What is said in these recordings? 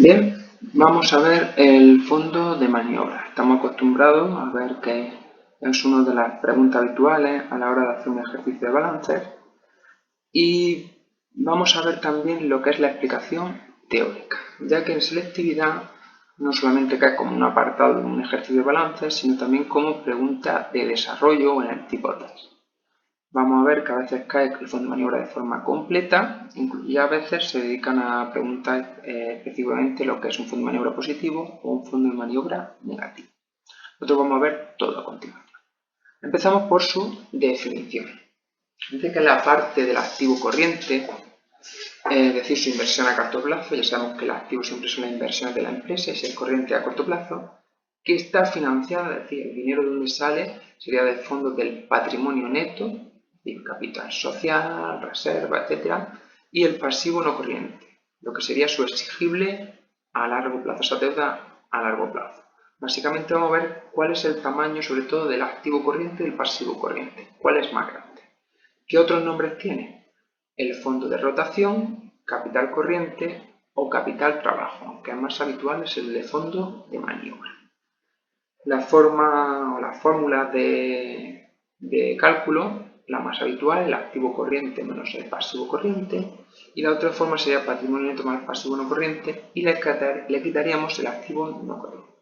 Bien, vamos a ver el fondo de maniobra. Estamos acostumbrados a ver que es una de las preguntas habituales a la hora de hacer un ejercicio de balance y vamos a ver también lo que es la explicación teórica, ya que en selectividad no solamente cae como un apartado de un ejercicio de balance, sino también como pregunta de desarrollo en el tipo test. Vamos a ver que a veces cae el fondo de maniobra de forma completa y a veces se dedican a preguntar específicamente lo que es un fondo de maniobra positivo o un fondo de maniobra negativo. Nosotros vamos a ver todo a continuación. Empezamos por su definición. Dice que la parte del activo corriente, es decir, su inversión a corto plazo, ya sabemos que el activo siempre son las inversiones de la empresa y si es corriente a corto plazo, que está financiada, es decir, el dinero de donde sale sería del fondo del patrimonio neto, capital social, reserva, etc. Y el pasivo no corriente, lo que sería su exigible a largo plazo, esa deuda a largo plazo. Básicamente vamos a ver cuál es el tamaño, sobre todo, del activo corriente y el pasivo corriente, cuál es más grande. ¿Qué otros nombres tiene? El fondo de rotación, capital corriente o capital trabajo, aunque el más habitual es el de fondo de maniobra. La forma o las fórmulas de cálculo, la más habitual, el activo corriente menos el pasivo corriente, y la otra forma sería patrimonio neto más pasivo no corriente, y le quitaríamos el activo no corriente.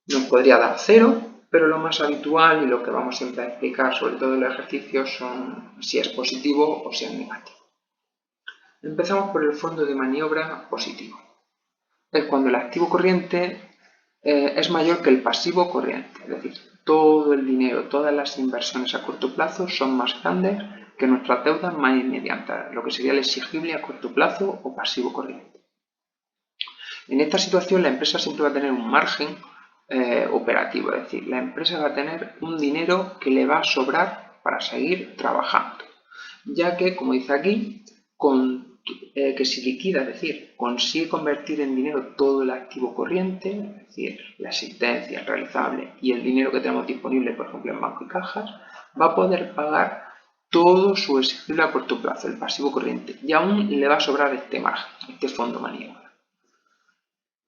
Nos podría dar 0, pero lo más habitual y lo que vamos siempre a explicar, sobre todo en los ejercicios, son si es positivo o si es negativo. Empezamos por el fondo de maniobra positivo. Es cuando el activo corriente es mayor que el pasivo corriente, es decir, todo el dinero, todas las inversiones a corto plazo son más grandes que nuestras deudas más inmediatas, lo que sería el exigible a corto plazo o pasivo corriente. En esta situación la empresa siempre va a tener un margen operativo, es decir, la empresa va a tener un dinero que le va a sobrar para seguir trabajando, ya que, como dice aquí, que si liquida, es decir, consigue convertir en dinero todo el activo corriente, es decir, la existencia, el realizable y el dinero que tenemos disponible, por ejemplo, en banco y cajas, va a poder pagar todo su exigible a corto plazo, el pasivo corriente, y aún le va a sobrar este margen, este fondo maniobra.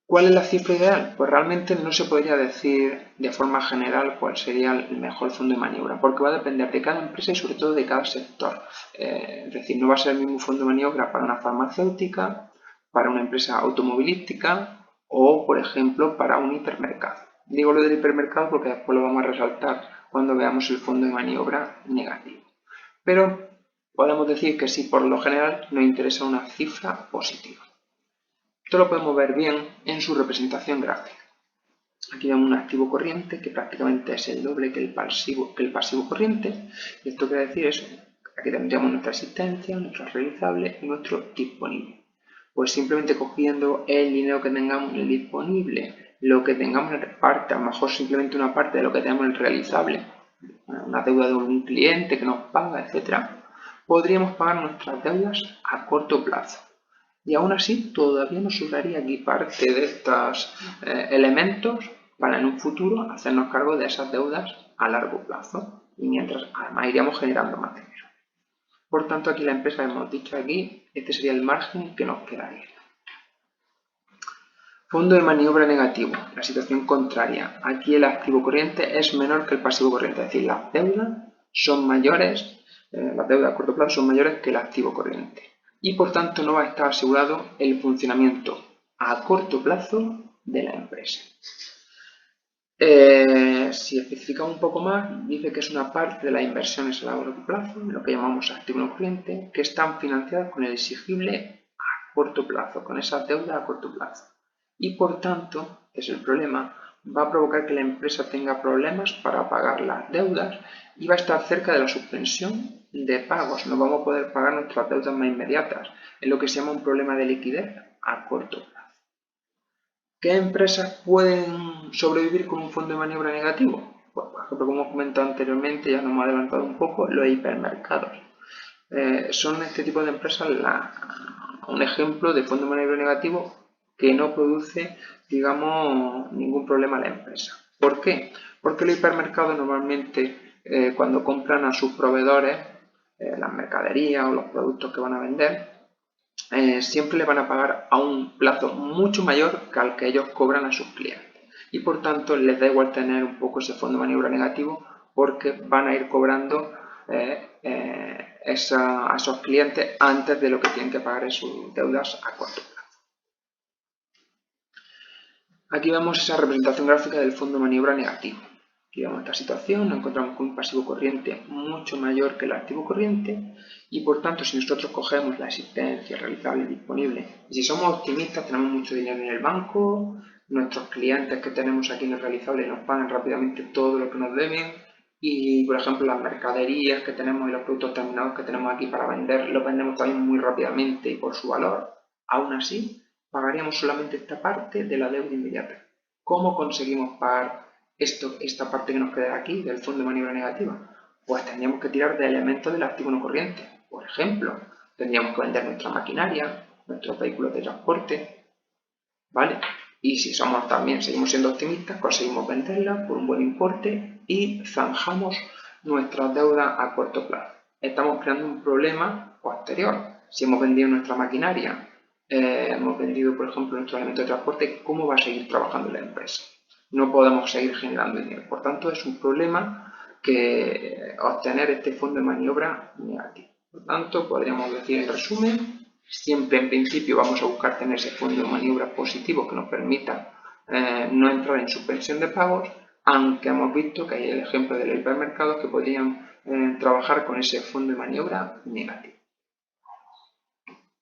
¿Cuál es la cifra ideal? Pues realmente no se podría decir de forma general cuál sería el mejor fondo de maniobra, porque va a depender de cada empresa y sobre todo de cada sector. Es decir, no va a ser el mismo fondo de maniobra para una farmacéutica, para una empresa automovilística o, por ejemplo, para un hipermercado. Digo lo del hipermercado porque después lo vamos a resaltar cuando veamos el fondo de maniobra negativo. Pero podemos decir que sí, por lo general nos interesa una cifra positiva. Esto lo podemos ver bien en su representación gráfica. Aquí vemos un activo corriente que prácticamente es el doble que el pasivo corriente. Y esto quiere decir eso. Aquí tendríamos nuestra existencia, nuestro realizable y nuestro disponible. Pues simplemente cogiendo el dinero que tengamos en el disponible, lo que tengamos en parte, a lo mejor simplemente una parte de lo que tenemos en el realizable, una deuda de un cliente que nos paga, etc., podríamos pagar nuestras deudas a corto plazo. Y aún así todavía nos sobraría aquí parte de estos elementos para en un futuro hacernos cargo de esas deudas a largo plazo y mientras además iríamos generando más dinero. Por tanto, aquí la empresa, hemos dicho aquí, este sería el margen que nos quedaría. Fondo de maniobra negativo, la situación contraria. Aquí el activo corriente es menor que el pasivo corriente, es decir, las deudas son mayores, las deudas a corto plazo son mayores que el activo corriente. Y por tanto no va a estar asegurado el funcionamiento a corto plazo de la empresa. Si especificamos un poco más, dice que es una parte de las inversiones a largo plazo, lo que llamamos activo no corriente, que están financiadas con el exigible a corto plazo, con esas deudas a corto plazo. Y por tanto, es el problema, va a provocar que la empresa tenga problemas para pagar las deudas y va a estar cerca de la suspensión de pagos. No vamos a poder pagar nuestras deudas más inmediatas, en lo que se llama un problema de liquidez a corto plazo. ¿Qué empresas pueden sobrevivir con un fondo de maniobra negativo? Pues, por ejemplo, como hemos comentado anteriormente, ya nos hemos adelantado un poco, los hipermercados. Son este tipo de empresas un ejemplo de fondo de maniobra negativo que no produce, digamos, ningún problema a la empresa. ¿Por qué? Porque los hipermercados normalmente cuando compran a sus proveedores las mercaderías o los productos que van a vender, siempre le van a pagar a un plazo mucho mayor que al que ellos cobran a sus clientes. Y por tanto les da igual tener un poco ese fondo de maniobra negativo porque van a ir cobrando a esos clientes antes de lo que tienen que pagar en sus deudas a corto plazo. Aquí vemos esa representación gráfica del fondo de maniobra negativo. Aquí vemos esta situación, nos encontramos con un pasivo corriente mucho mayor que el activo corriente y por tanto si nosotros cogemos la existencia realizable disponible y si somos optimistas tenemos mucho dinero en el banco, nuestros clientes que tenemos aquí en el realizable nos pagan rápidamente todo lo que nos deben y por ejemplo las mercaderías que tenemos y los productos terminados que tenemos aquí para vender los vendemos también muy rápidamente y por su valor. Aún así pagaríamos solamente esta parte de la deuda inmediata. ¿Cómo conseguimos pagar esta parte que nos queda aquí del fondo de maniobra negativa? Pues tendríamos que tirar de elementos del activo no corriente. Por ejemplo, tendríamos que vender nuestra maquinaria, nuestros vehículos de transporte, ¿vale? Y si seguimos siendo optimistas, conseguimos venderla por un buen importe y zanjamos nuestras deudas a corto plazo. Estamos creando un problema posterior. Si hemos vendido nuestra maquinaria, hemos vendido, por ejemplo, nuestro elemento de transporte, ¿cómo va a seguir trabajando la empresa? No podemos seguir generando dinero. Por tanto, es un problema que obtener este fondo de maniobra negativo. Por tanto, podríamos decir en resumen, siempre en principio vamos a buscar tener ese fondo de maniobra positivo que nos permita no entrar en suspensión de pagos, aunque hemos visto que hay el ejemplo de los hipermercados que podrían trabajar con ese fondo de maniobra negativo.